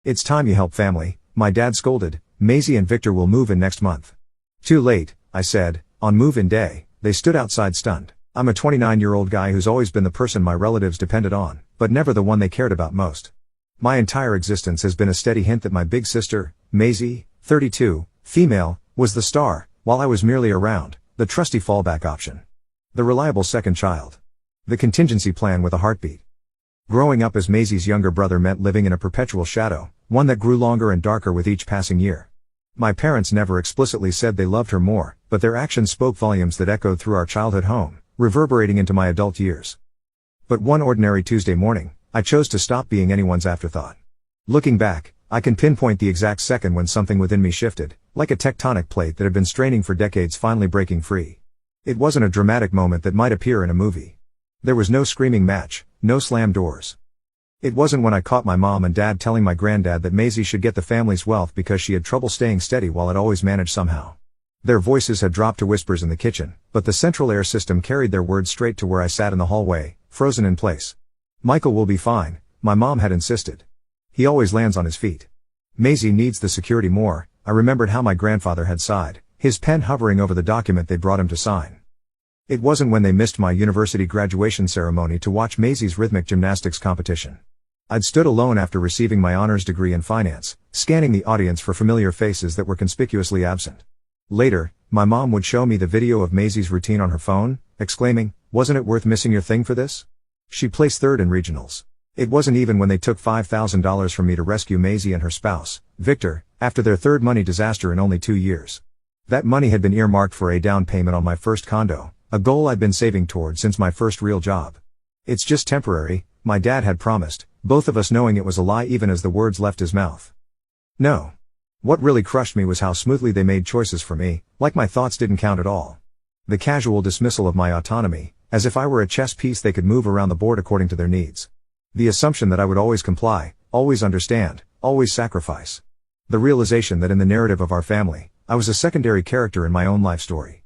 It's time you help family, my dad scolded. Maisie and Victor will move in next month. Too late, I said. On move-in day, they stood outside stunned. I'm a 29-year-old guy who's always been the person my relatives depended on, but never the one they cared about most. My entire existence has been a steady hint that my big sister, Maisie, 32, female, was the star, while I was merely around, the trusty fallback option. The reliable second child. The contingency plan with a heartbeat. Growing up as Maisie's younger brother meant living in a perpetual shadow, one that grew longer and darker with each passing year. My parents never explicitly said they loved her more, but their actions spoke volumes that echoed through our childhood home, reverberating into my adult years. But one ordinary Tuesday morning, I chose to stop being anyone's afterthought. Looking back, I can pinpoint the exact second when something within me shifted, like a tectonic plate that had been straining for decades finally breaking free. It wasn't a dramatic moment that might appear in a movie. There was no screaming match, no slammed doors. It wasn't when I caught my mom and dad telling my granddad that Maisie should get the family's wealth because she had trouble staying steady while it always managed somehow. Their voices had dropped to whispers in the kitchen, but the central air system carried their words straight to where I sat in the hallway, frozen in place. Michael will be fine, my mom had insisted. He always lands on his feet. Maisie needs the security more. I remembered how my grandfather had sighed, his pen hovering over the document they brought him to sign. It wasn't when they missed my university graduation ceremony to watch Maisie's rhythmic gymnastics competition. I'd stood alone after receiving my honors degree in finance, scanning the audience for familiar faces that were conspicuously absent. Later, my mom would show me the video of Maisie's routine on her phone, exclaiming, "Wasn't it worth missing your thing for this?" She placed third in regionals. It wasn't even when they took $5,000 from me to rescue Maisie and her spouse, Victor, after their third money disaster in only 2 years. That money had been earmarked for a down payment on my first condo, a goal I'd been saving toward since my first real job. "It's just temporary," my dad had promised, both of us knowing it was a lie even as the words left his mouth. No. What really crushed me was how smoothly they made choices for me, like my thoughts didn't count at all. The casual dismissal of my autonomy, as if I were a chess piece they could move around the board according to their needs. The assumption that I would always comply, always understand, always sacrifice. The realization that in the narrative of our family, I was a secondary character in my own life story.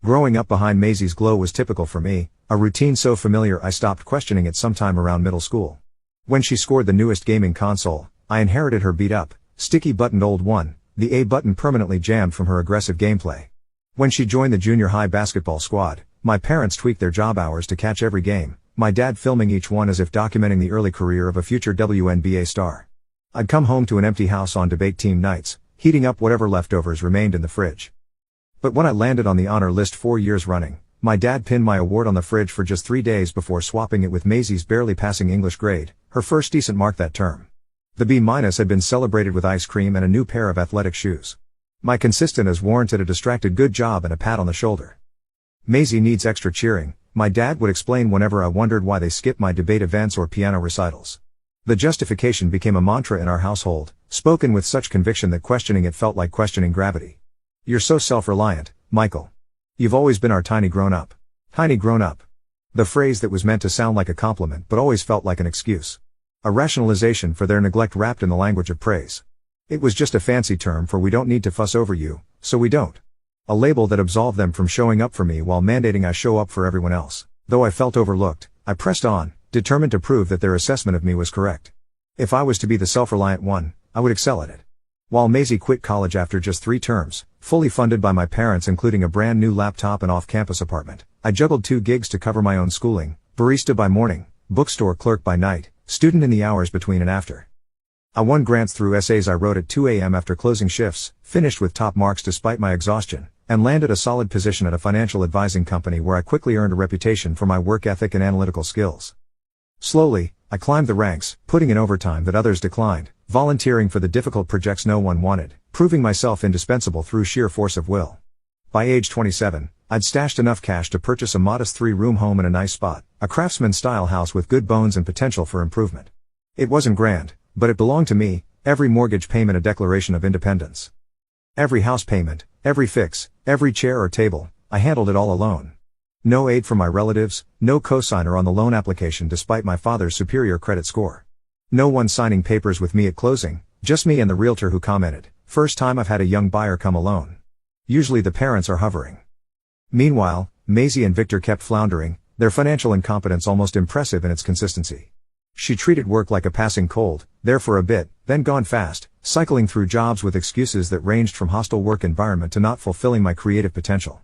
Growing up behind Maisie's glow was typical for me, a routine so familiar I stopped questioning it sometime around middle school. When she scored the newest gaming console, I inherited her beat-up, sticky-buttoned old one, the A button permanently jammed from her aggressive gameplay. When she joined the junior high basketball squad, my parents tweaked their job hours to catch every game, my dad filming each one as if documenting the early career of a future WNBA star. I'd come home to an empty house on debate team nights, heating up whatever leftovers remained in the fridge. But when I landed on the honor list 4 years running, my dad pinned my award on the fridge for just 3 days before swapping it with Maisie's barely passing English grade, her first decent mark that term. The B- had been celebrated with ice cream and a new pair of athletic shoes. My consistent as warranted a distracted good job and a pat on the shoulder. "Maisie needs extra cheering," my dad would explain whenever I wondered why they skipped my debate events or piano recitals. The justification became a mantra in our household, spoken with such conviction that questioning it felt like questioning gravity. "You're so self-reliant, Michael. You've always been our tiny grown-up." Tiny grown-up. The phrase that was meant to sound like a compliment but always felt like an excuse. A rationalization for their neglect wrapped in the language of praise. It was just a fancy term for "we don't need to fuss over you, so we don't." A label that absolved them from showing up for me while mandating I show up for everyone else. Though I felt overlooked, I pressed on, determined to prove that their assessment of me was correct. If I was to be the self-reliant one, I would excel at it. While Maisie quit college after just 3 terms, fully funded by my parents including a brand new laptop and off-campus apartment, I juggled 2 gigs to cover my own schooling, barista by morning, bookstore clerk by night, student in the hours between and after. I won grants through essays I wrote at 2 a.m. after closing shifts, finished with top marks despite my exhaustion, and landed a solid position at a financial advising company where I quickly earned a reputation for my work ethic and analytical skills. Slowly, I climbed the ranks, putting in overtime that others declined, volunteering for the difficult projects no one wanted, proving myself indispensable through sheer force of will. By age 27, I'd stashed enough cash to purchase a modest 3-room home in a nice spot, a craftsman-style house with good bones and potential for improvement. It wasn't grand, but it belonged to me, every mortgage payment a declaration of independence. Every house payment, every fix, every chair or table, I handled it all alone. No aid from my relatives, no cosigner on the loan application despite my father's superior credit score. No one signing papers with me at closing, just me and the realtor who commented, "First time I've had a young buyer come alone." Usually the parents are hovering. Meanwhile, Maisie and Victor kept floundering, their financial incompetence almost impressive in its consistency. She treated work like a passing cold, there for a bit, then gone fast, cycling through jobs with excuses that ranged from hostile work environment to not fulfilling my creative potential.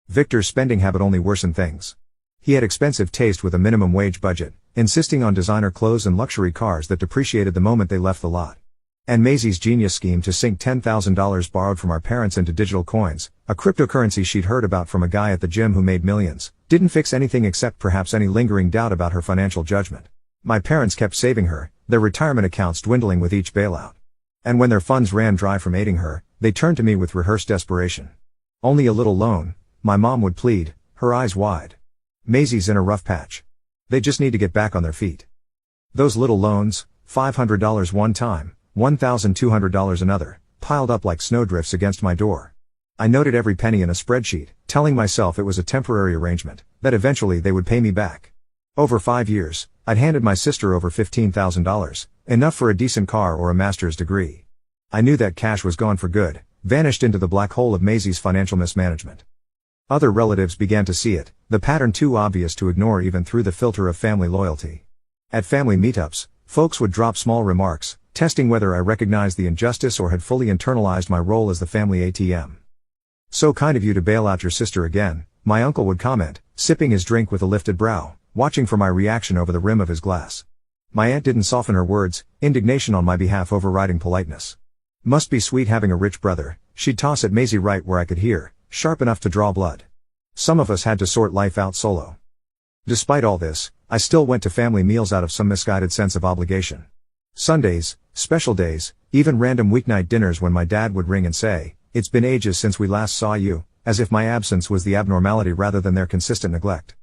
Victor's spending habit only worsened things. He had expensive taste with a minimum wage budget, insisting on designer clothes and luxury cars that depreciated the moment they left the lot. And Maisie's genius scheme to sink $10,000 borrowed from our parents into digital coins, a cryptocurrency she'd heard about from a guy at the gym who made millions, didn't fix anything except perhaps any lingering doubt about her financial judgment. My parents kept saving her, their retirement accounts dwindling with each bailout. And when their funds ran dry from aiding her, they turned to me with rehearsed desperation. "Only a little loan," my mom would plead, her eyes wide. "Maisie's in a rough patch. They just need to get back on their feet." Those little loans, $500 one time, $1,200 another, piled up like snowdrifts against my door. I noted every penny in a spreadsheet, telling myself it was a temporary arrangement, that eventually they would pay me back. Over 5 years, I'd handed my sister over $15,000, enough for a decent car or a master's degree. I knew that cash was gone for good, vanished into the black hole of Maisie's financial mismanagement. Other relatives began to see it, the pattern too obvious to ignore even through the filter of family loyalty. At family meetups, folks would drop small remarks, testing whether I recognized the injustice or had fully internalized my role as the family ATM. "So kind of you to bail out your sister again," my uncle would comment, sipping his drink with a lifted brow, watching for my reaction over the rim of his glass. My aunt didn't soften her words, indignation on my behalf overriding politeness. "Must be sweet having a rich brother," she'd toss at Maisie right where I could hear, sharp enough to draw blood. Some of us had to sort life out solo. Despite all this, I still went to family meals out of some misguided sense of obligation. Sundays, special days, even random weeknight dinners when my dad would ring and say, "It's been ages since we last saw you," as if my absence was the abnormality rather than their consistent neglect.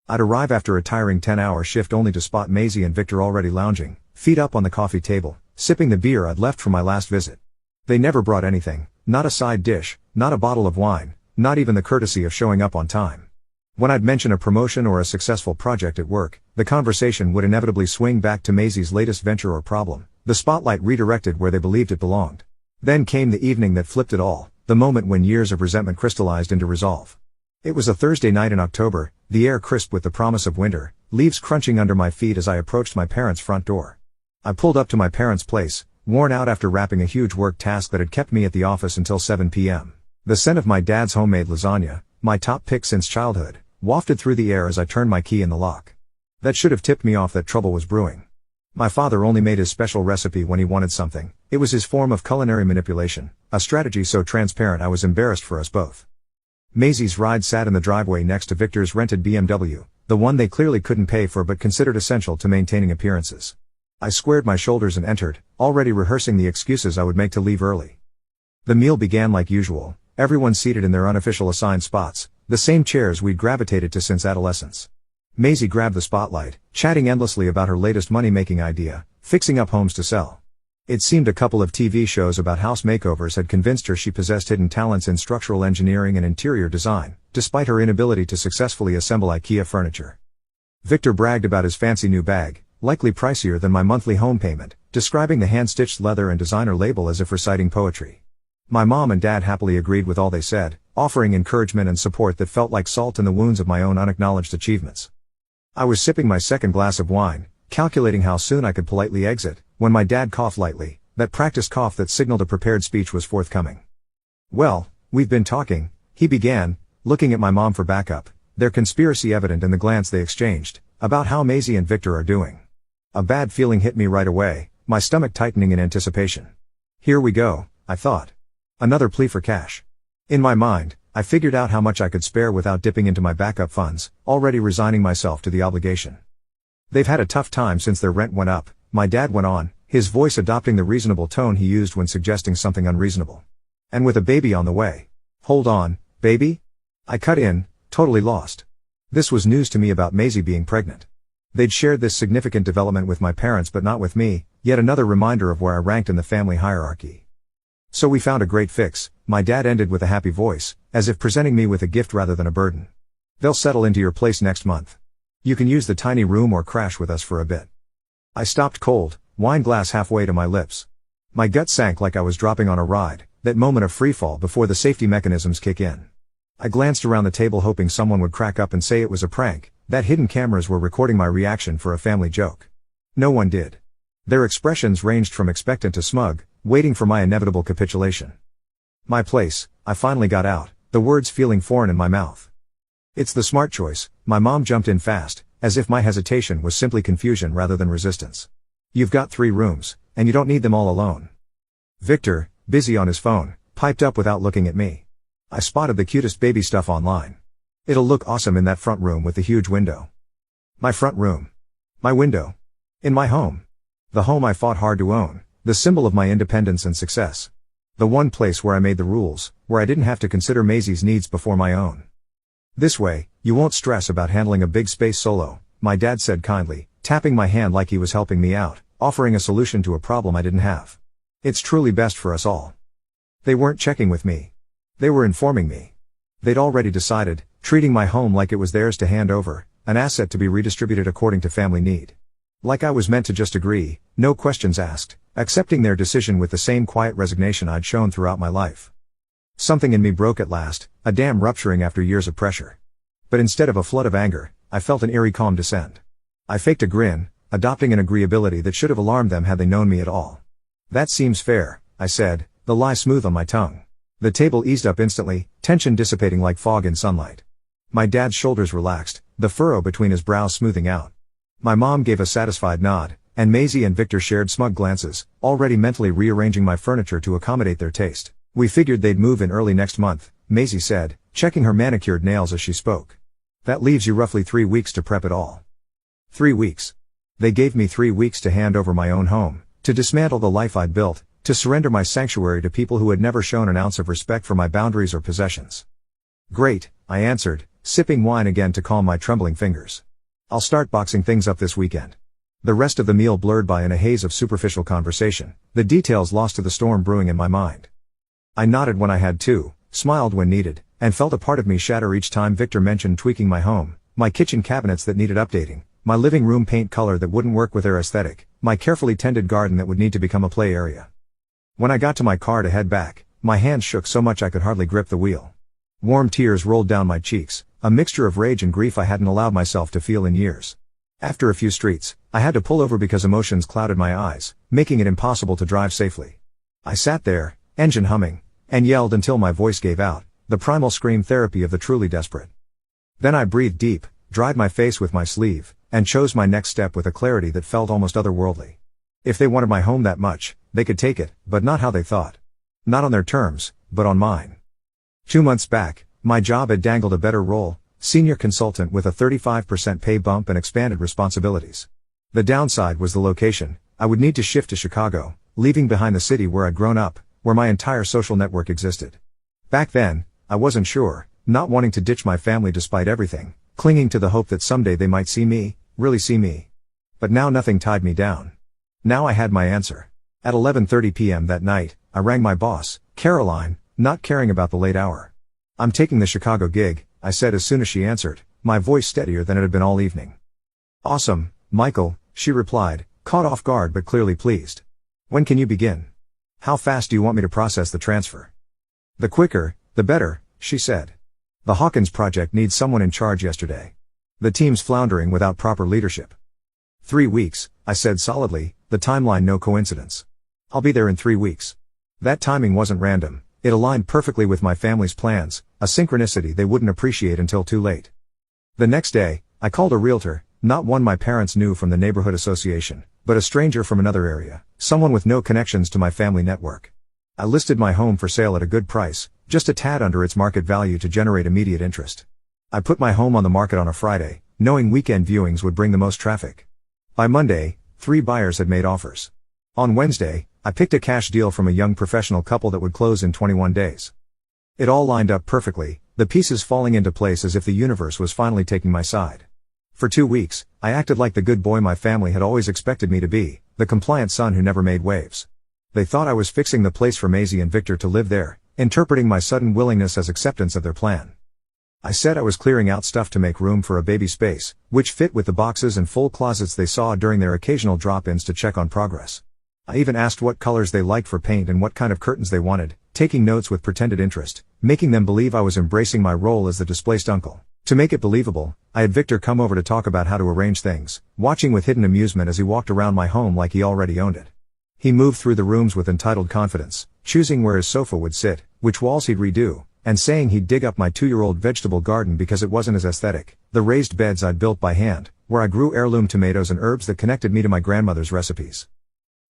I'd arrive after a tiring 10-hour shift only to spot Maisie and Victor already lounging, feet up on the coffee table, sipping the beer I'd left from my last visit. They never brought anything, not a side dish, not a bottle of wine, not even the courtesy of showing up on time. When I'd mention a promotion or a successful project at work, the conversation would inevitably swing back to Maisie's latest venture or problem, the spotlight redirected where they believed it belonged. Then came the evening that flipped it all, the moment when years of resentment crystallized into resolve. It was a Thursday night in October, the air crisp with the promise of winter, leaves crunching under my feet as I approached my parents' front door. I pulled up to my parents' place, worn out after wrapping a huge work task that had kept me at the office until 7 p.m. The scent of my dad's homemade lasagna, my top pick since childhood, wafted through the air as I turned my key in the lock. That should have tipped me off that trouble was brewing. My father only made his special recipe when he wanted something. It was his form of culinary manipulation, a strategy so transparent I was embarrassed for us both. Maisie's ride sat in the driveway next to Victor's rented BMW, the one they clearly couldn't pay for but considered essential to maintaining appearances. I squared my shoulders and entered, already rehearsing the excuses I would make to leave early. The meal began like usual, everyone seated in their unofficial assigned spots, the same chairs we'd gravitated to since adolescence. Maisie grabbed the spotlight, chatting endlessly about her latest money-making idea, fixing up homes to sell. It seemed a couple of TV shows about house makeovers had convinced her she possessed hidden talents in structural engineering and interior design, despite her inability to successfully assemble IKEA furniture. Victor bragged about his fancy new bag, likely pricier than my monthly home payment, describing the hand-stitched leather and designer label as if reciting poetry. My mom and dad happily agreed with all they said, offering encouragement and support that felt like salt in the wounds of my own unacknowledged achievements. I was sipping my second glass of wine, calculating how soon I could politely exit, when my dad coughed lightly, that practiced cough that signaled a prepared speech was forthcoming. "Well, we've been talking," he began, looking at my mom for backup, their conspiracy evident in the glance they exchanged, "about how Maisie and Victor are doing." A bad feeling hit me right away, my stomach tightening in anticipation. Here we go, I thought. Another plea for cash. In my mind, I figured out how much I could spare without dipping into my backup funds, already resigning myself to the obligation. "They've had a tough time since their rent went up," my dad went on, his voice adopting the reasonable tone he used when suggesting something unreasonable. "And with a baby on the way." "Hold on, baby?" I cut in, totally lost. This was news to me about Maisie being pregnant. They'd shared this significant development with my parents but not with me, yet another reminder of where I ranked in the family hierarchy. "So we found a great fix," my dad ended with a happy voice, as if presenting me with a gift rather than a burden. "They'll settle into your place next month. You can use the tiny room or crash with us for a bit." I stopped cold, wine glass halfway to my lips. My gut sank like I was dropping on a ride, that moment of freefall before the safety mechanisms kick in. I glanced around the table hoping someone would crack up and say it was a prank, that hidden cameras were recording my reaction for a family joke. No one did. Their expressions ranged from expectant to smug, waiting for my inevitable capitulation. My place, I finally got out, the words feeling foreign in my mouth. It's the smart choice, my mom jumped in fast, as if my hesitation was simply confusion rather than resistance. You've got 3 rooms, and you don't need them all alone. Victor, busy on his phone, piped up without looking at me. I spotted the cutest baby stuff online. It'll look awesome in that front room with the huge window. My front room. My window. In my home. The home I fought hard to own, the symbol of my independence and success. The one place where I made the rules, where I didn't have to consider Maisie's needs before my own. This way, you won't stress about handling a big space solo, my dad said kindly, tapping my hand like he was helping me out, offering a solution to a problem I didn't have. It's truly best for us all. They weren't checking with me. They were informing me. They'd already decided, treating my home like it was theirs to hand over, an asset to be redistributed according to family need. Like I was meant to just agree, no questions asked, accepting their decision with the same quiet resignation I'd shown throughout my life. Something in me broke at last, a dam rupturing after years of pressure. But instead of a flood of anger, I felt an eerie calm descend. I faked a grin, adopting an agreeability that should have alarmed them had they known me at all. That seems fair, I said, the lie smooth on my tongue. The table eased up instantly, tension dissipating like fog in sunlight. My dad's shoulders relaxed, the furrow between his brows smoothing out. My mom gave a satisfied nod, and Maisie and Victor shared smug glances, already mentally rearranging my furniture to accommodate their taste. We figured they'd move in early next month, Maisie said, checking her manicured nails as she spoke. That leaves you roughly 3 weeks to prep it all. 3 weeks. They gave me 3 weeks to hand over my own home, to dismantle the life I'd built, to surrender my sanctuary to people who had never shown an ounce of respect for my boundaries or possessions. Great, I answered, sipping wine again to calm my trembling fingers. I'll start boxing things up this weekend. The rest of the meal blurred by in a haze of superficial conversation, the details lost to the storm brewing in my mind. I nodded when I had to, smiled when needed, and felt a part of me shatter each time Victor mentioned tweaking my home, my kitchen cabinets that needed updating, my living room paint color that wouldn't work with their aesthetic, my carefully tended garden that would need to become a play area. When I got to my car to head back, my hands shook so much I could hardly grip the wheel. Warm tears rolled down my cheeks, a mixture of rage and grief I hadn't allowed myself to feel in years. After a few streets, I had to pull over because emotions clouded my eyes, making it impossible to drive safely. I sat there, engine humming, and yelled until my voice gave out, the primal scream therapy of the truly desperate. Then I breathed deep, dried my face with my sleeve, and chose my next step with a clarity that felt almost otherworldly. If they wanted my home that much, they could take it, but not how they thought. Not on their terms, but on mine. 2 months back, my job had dangled a better role, senior consultant with a 35% pay bump and expanded responsibilities. The downside was the location. I would need to shift to Chicago, leaving behind the city where I'd grown up, where my entire social network existed. Back then, I wasn't sure, not wanting to ditch my family despite everything, clinging to the hope that someday they might see me, really see me. But now nothing tied me down. Now I had my answer. At 11:30 p.m. that night, I rang my boss, Caroline, not caring about the late hour. I'm taking the Chicago gig, I said as soon as she answered, my voice steadier than it had been all evening. Awesome, Michael, she replied, caught off guard but clearly pleased. When can you begin? How fast do you want me to process the transfer? The quicker, the better, she said. The Hawkins project needs someone in charge yesterday. The team's floundering without proper leadership. 3 weeks, I said solidly, the timeline no coincidence. I'll be there in 3 weeks. That timing wasn't random, it aligned perfectly with my family's plans, a synchronicity they wouldn't appreciate until too late. The next day, I called a realtor, not one my parents knew from the neighborhood association, but a stranger from another area, someone with no connections to my family network. I listed my home for sale at a good price, just a tad under its market value to generate immediate interest. I put my home on the market on a Friday, knowing weekend viewings would bring the most traffic. By Monday, 3 buyers had made offers. On Wednesday, I picked a cash deal from a young professional couple that would close in 21 days. It all lined up perfectly, the pieces falling into place as if the universe was finally taking my side. For 2 weeks, I acted like the good boy my family had always expected me to be, the compliant son who never made waves. They thought I was fixing the place for Maisie and Victor to live there, interpreting my sudden willingness as acceptance of their plan. I said I was clearing out stuff to make room for a baby space, which fit with the boxes and full closets they saw during their occasional drop-ins to check on progress. I even asked what colors they liked for paint and what kind of curtains they wanted, taking notes with pretended interest, making them believe I was embracing my role as the displaced uncle. To make it believable, I had Victor come over to talk about how to arrange things, watching with hidden amusement as he walked around my home like he already owned it. He moved through the rooms with entitled confidence, choosing where his sofa would sit, which walls he'd redo, and saying he'd dig up my 2-year-old vegetable garden because it wasn't as aesthetic, the raised beds I'd built by hand, where I grew heirloom tomatoes and herbs that connected me to my grandmother's recipes.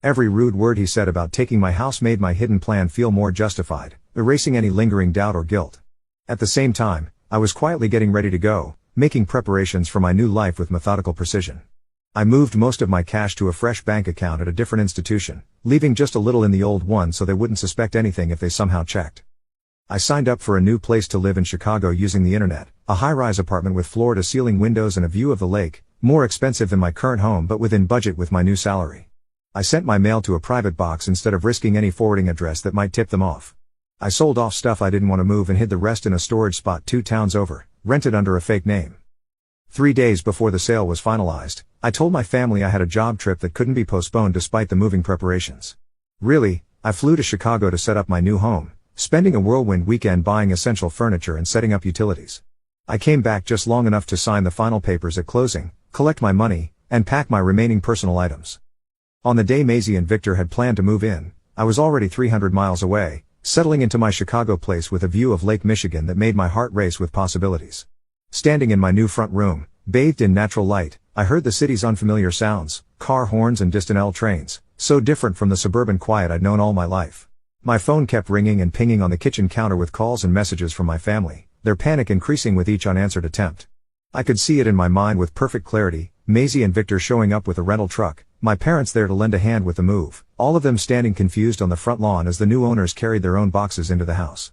Every rude word he said about taking my house made my hidden plan feel more justified, erasing any lingering doubt or guilt. At the same time, I was quietly getting ready to go, making preparations for my new life with methodical precision. I moved most of my cash to a fresh bank account at a different institution, leaving just a little in the old one so they wouldn't suspect anything if they somehow checked. I signed up for a new place to live in Chicago using the internet, a high-rise apartment with floor-to-ceiling windows and a view of the lake, more expensive than my current home but within budget with my new salary. I sent my mail to a private box instead of risking any forwarding address that might tip them off. I sold off stuff I didn't want to move and hid the rest in a storage spot 2 towns over, rented under a fake name. 3 days before the sale was finalized, I told my family I had a job trip that couldn't be postponed despite the moving preparations. Really, I flew to Chicago to set up my new home, spending a whirlwind weekend buying essential furniture and setting up utilities. I came back just long enough to sign the final papers at closing, collect my money, and pack my remaining personal items. On the day Maisie and Victor had planned to move in, I was already 300 miles away, settling into my Chicago place with a view of Lake Michigan that made my heart race with possibilities. Standing in my new front room, bathed in natural light, I heard the city's unfamiliar sounds, car horns and distant L trains, so different from the suburban quiet I'd known all my life. My phone kept ringing and pinging on the kitchen counter with calls and messages from my family, their panic increasing with each unanswered attempt. I could see it in my mind with perfect clarity, Maisie and Victor showing up with a rental truck, my parents there to lend a hand with the move, all of them standing confused on the front lawn as the new owners carried their own boxes into the house.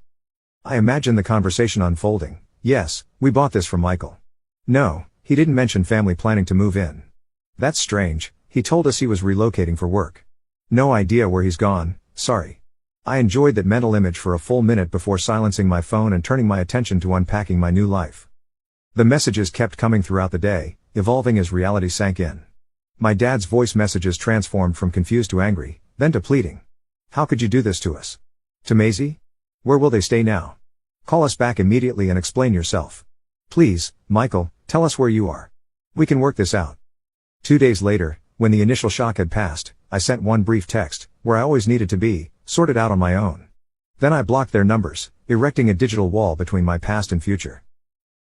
I imagined the conversation unfolding. Yes, we bought this from Michael. No, he didn't mention family planning to move in. That's strange, he told us he was relocating for work. No idea where he's gone, sorry. I enjoyed that mental image for a full minute before silencing my phone and turning my attention to unpacking my new life. The messages kept coming throughout the day, evolving as reality sank in. My dad's voice messages transformed from confused to angry, then to pleading. How could you do this to us? To Maisie? Where will they stay now? Call us back immediately and explain yourself. Please, Michael, tell us where you are. We can work this out. 2 days later, when the initial shock had passed, I sent one brief text, where I always needed to be, sorted out on my own. Then I blocked their numbers, erecting a digital wall between my past and future.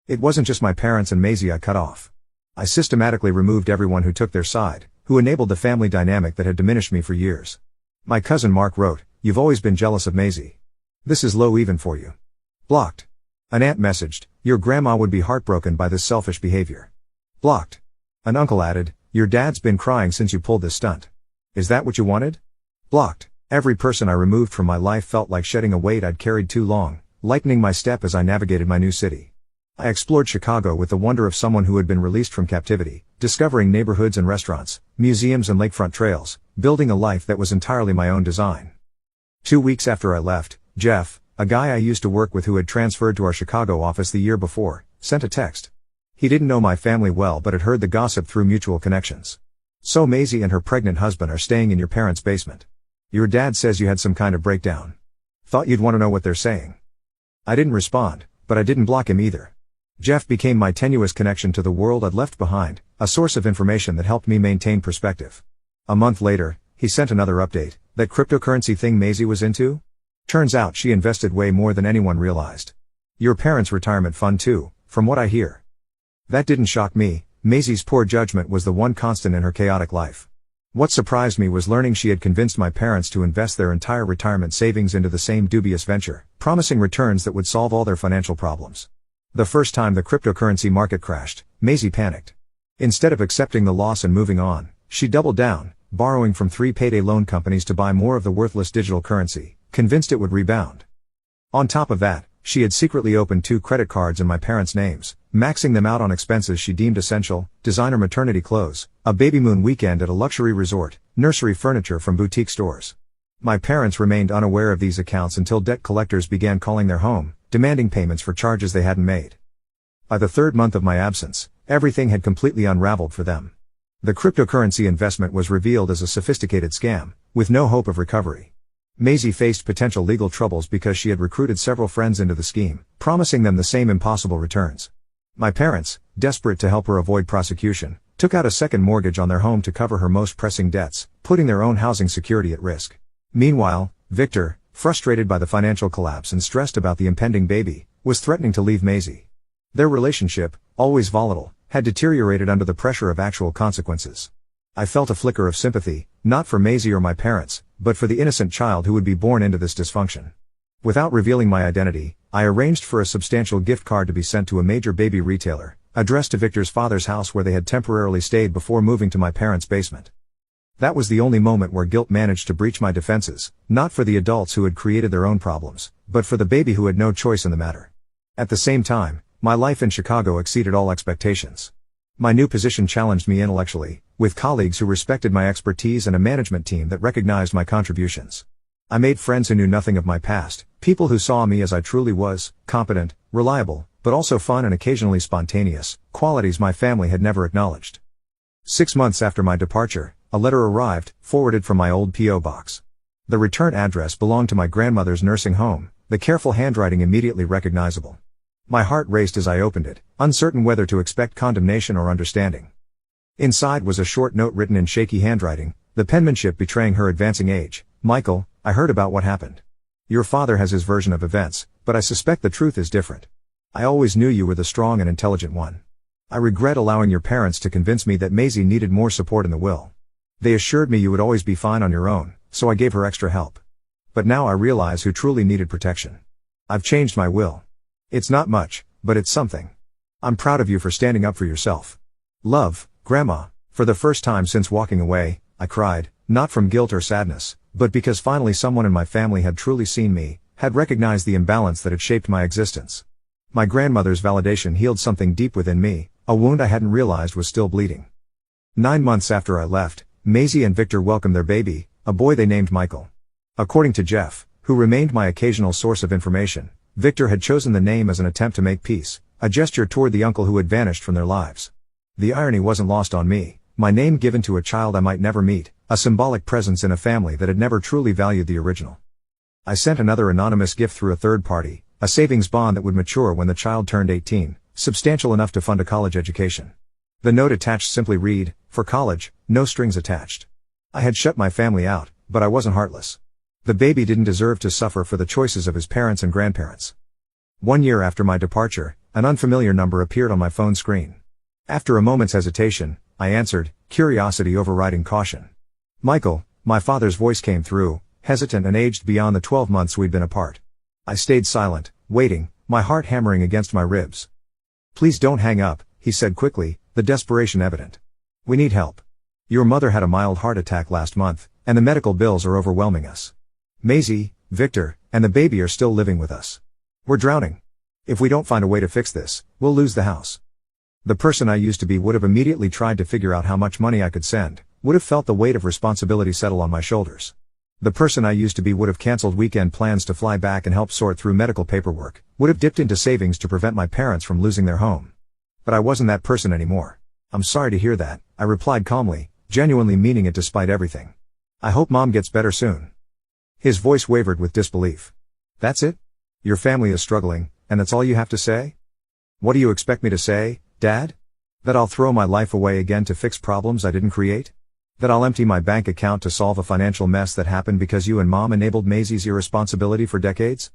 It wasn't just my parents and Maisie I cut off. I systematically removed everyone who took their side, who enabled the family dynamic that had diminished me for years. My cousin Mark wrote, "You've always been jealous of Maisie. This is low even for you." Blocked. An aunt messaged, "Your grandma would be heartbroken by this selfish behavior." Blocked. An uncle added, "Your dad's been crying since you pulled this stunt. Is that what you wanted?" Blocked. Every person I removed from my life felt like shedding a weight I'd carried too long, lightening my step as I navigated my new city. I explored Chicago with the wonder of someone who had been released from captivity, discovering neighborhoods and restaurants, museums and lakefront trails, building a life that was entirely my own design. 2 weeks after I left, Jeff, a guy I used to work with who had transferred to our Chicago office the year before, sent a text. He didn't know my family well but had heard the gossip through mutual connections. "So Maisie and her pregnant husband are staying in your parents' basement. Your dad says you had some kind of breakdown. Thought you'd want to know what they're saying." I didn't respond, but I didn't block him either. Jeff became my tenuous connection to the world I'd left behind, a source of information that helped me maintain perspective. A month later, he sent another update, that cryptocurrency thing Maisie was into? Turns out she invested way more than anyone realized. Your parents' retirement fund too, from what I hear. That didn't shock me, Maisie's poor judgment was the one constant in her chaotic life. What surprised me was learning she had convinced my parents to invest their entire retirement savings into the same dubious venture, promising returns that would solve all their financial problems. The first time the cryptocurrency market crashed, Maisie panicked. Instead of accepting the loss and moving on, she doubled down, borrowing from 3 payday loan companies to buy more of the worthless digital currency, convinced it would rebound. On top of that, she had secretly opened 2 credit cards in my parents' names, maxing them out on expenses she deemed essential, designer maternity clothes, a baby moon weekend at a luxury resort, nursery furniture from boutique stores. My parents remained unaware of these accounts until debt collectors began calling their home, demanding payments for charges they hadn't made. By the 3rd month of my absence, everything had completely unraveled for them. The cryptocurrency investment was revealed as a sophisticated scam, with no hope of recovery. Maisie faced potential legal troubles because she had recruited several friends into the scheme, promising them the same impossible returns. My parents, desperate to help her avoid prosecution, took out a second mortgage on their home to cover her most pressing debts, putting their own housing security at risk. Meanwhile, Victor, frustrated by the financial collapse and stressed about the impending baby, was threatening to leave Maisie. Their relationship, always volatile, had deteriorated under the pressure of actual consequences. I felt a flicker of sympathy, not for Maisie or my parents, but for the innocent child who would be born into this dysfunction. Without revealing my identity, I arranged for a substantial gift card to be sent to a major baby retailer, addressed to Victor's father's house where they had temporarily stayed before moving to my parents' basement. That was the only moment where guilt managed to breach my defenses, not for the adults who had created their own problems, but for the baby who had no choice in the matter. At the same time, my life in Chicago exceeded all expectations. My new position challenged me intellectually, with colleagues who respected my expertise and a management team that recognized my contributions. I made friends who knew nothing of my past, people who saw me as I truly was, competent, reliable, but also fun and occasionally spontaneous, qualities my family had never acknowledged. 6 months after my departure, a letter arrived, forwarded from my old P.O. box. The return address belonged to my grandmother's nursing home, the careful handwriting immediately recognizable. My heart raced as I opened it, uncertain whether to expect condemnation or understanding. Inside was a short note written in shaky handwriting, the penmanship betraying her advancing age. Michael, I heard about what happened. Your father has his version of events, but I suspect the truth is different. I always knew you were the strong and intelligent one. I regret allowing your parents to convince me that Maisie needed more support in the will. They assured me you would always be fine on your own, so I gave her extra help. But now I realize who truly needed protection. I've changed my will. It's not much, but it's something. I'm proud of you for standing up for yourself. Love, Grandma. For the first time since walking away, I cried, not from guilt or sadness, but because finally someone in my family had truly seen me, had recognized the imbalance that had shaped my existence. My grandmother's validation healed something deep within me, a wound I hadn't realized was still bleeding. 9 months after I left, Maisie and Victor welcomed their baby, a boy they named Michael. According to Jeff, who remained my occasional source of information, Victor had chosen the name as an attempt to make peace, a gesture toward the uncle who had vanished from their lives. The irony wasn't lost on me, my name given to a child I might never meet, a symbolic presence in a family that had never truly valued the original. I sent another anonymous gift through a third party, a savings bond that would mature when the child turned 18, substantial enough to fund a college education. The note attached simply read, "For college, no strings attached." I had shut my family out, but I wasn't heartless. The baby didn't deserve to suffer for the choices of his parents and grandparents. 1 year after my departure, an unfamiliar number appeared on my phone screen. After a moment's hesitation, I answered, curiosity overriding caution. Michael, my father's voice came through, hesitant and aged beyond the 12 months we'd been apart. I stayed silent, waiting, my heart hammering against my ribs. Please don't hang up, he said quickly, the desperation evident. We need help. Your mother had a mild heart attack last month, and the medical bills are overwhelming us. Maisie, Victor, and the baby are still living with us. We're drowning. If we don't find a way to fix this, we'll lose the house. The person I used to be would have immediately tried to figure out how much money I could send, would have felt the weight of responsibility settle on my shoulders. The person I used to be would have canceled weekend plans to fly back and help sort through medical paperwork, would have dipped into savings to prevent my parents from losing their home. But I wasn't that person anymore. I'm sorry to hear that, I replied calmly, genuinely meaning it despite everything. I hope Mom gets better soon. His voice wavered with disbelief. That's it? Your family is struggling, and that's all you have to say? What do you expect me to say, Dad? That I'll throw my life away again to fix problems I didn't create? That I'll empty my bank account to solve a financial mess that happened because you and Mom enabled Maisie's irresponsibility for decades?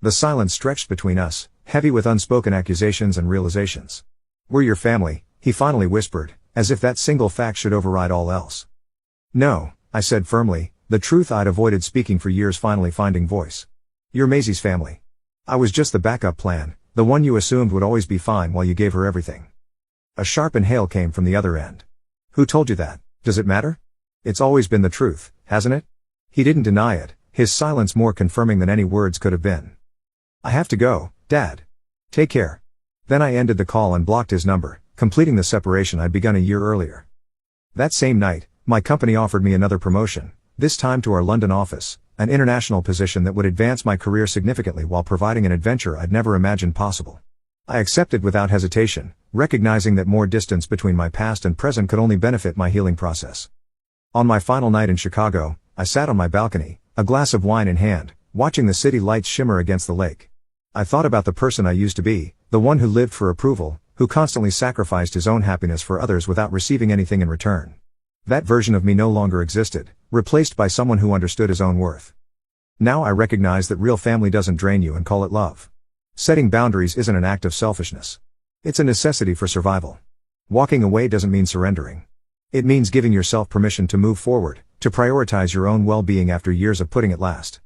The silence stretched between us, heavy with unspoken accusations and realizations. We're your family, he finally whispered, as if that single fact should override all else. No, I said firmly, the truth I'd avoided speaking for years finally finding voice. You're Maisie's family. I was just the backup plan, the one you assumed would always be fine while you gave her everything. A sharp inhale came from the other end. Who told you that? Does it matter? It's always been the truth, hasn't it? He didn't deny it, his silence more confirming than any words could have been. I have to go, Dad. Take care. Then I ended the call and blocked his number, completing the separation I'd begun a year earlier. That same night, my company offered me another promotion, this time to our London office, an international position that would advance my career significantly while providing an adventure I'd never imagined possible. I accepted without hesitation, recognizing that more distance between my past and present could only benefit my healing process. On my final night in Chicago, I sat on my balcony, a glass of wine in hand, watching the city lights shimmer against the lake. I thought about the person I used to be, the one who lived for approval, who constantly sacrificed his own happiness for others without receiving anything in return. That version of me no longer existed, replaced by someone who understood his own worth. Now I recognize that real family doesn't drain you and call it love. Setting boundaries isn't an act of selfishness. It's a necessity for survival. Walking away doesn't mean surrendering. It means giving yourself permission to move forward, to prioritize your own well-being after years of putting it last.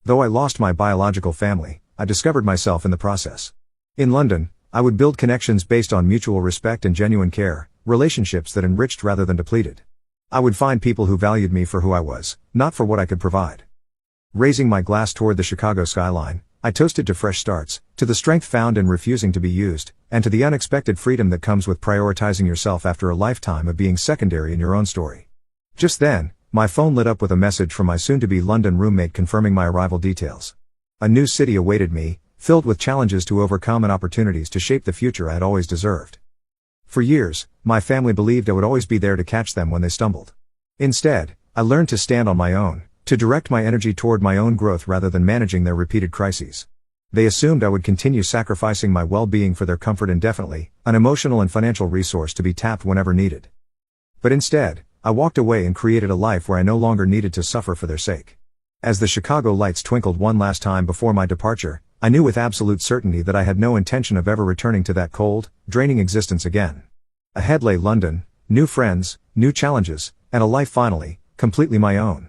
Though I lost my biological family, I discovered myself in the process. In London, I would build connections based on mutual respect and genuine care, relationships that enriched rather than depleted. I would find people who valued me for who I was, not for what I could provide. Raising my glass toward the Chicago skyline, I toasted to fresh starts, to the strength found in refusing to be used, and to the unexpected freedom that comes with prioritizing yourself after a lifetime of being secondary in your own story. Just then, my phone lit up with a message from my soon-to-be London roommate confirming my arrival details. A new city awaited me, filled with challenges to overcome and opportunities to shape the future I had always deserved. For years, my family believed I would always be there to catch them when they stumbled. Instead, I learned to stand on my own, to direct my energy toward my own growth rather than managing their repeated crises. They assumed I would continue sacrificing my well-being for their comfort indefinitely, an emotional and financial resource to be tapped whenever needed. But instead, I walked away and created a life where I no longer needed to suffer for their sake. As the Chicago lights twinkled one last time before my departure, I knew with absolute certainty that I had no intention of ever returning to that cold, draining existence again. Ahead lay London, new friends, new challenges, and a life finally, completely my own.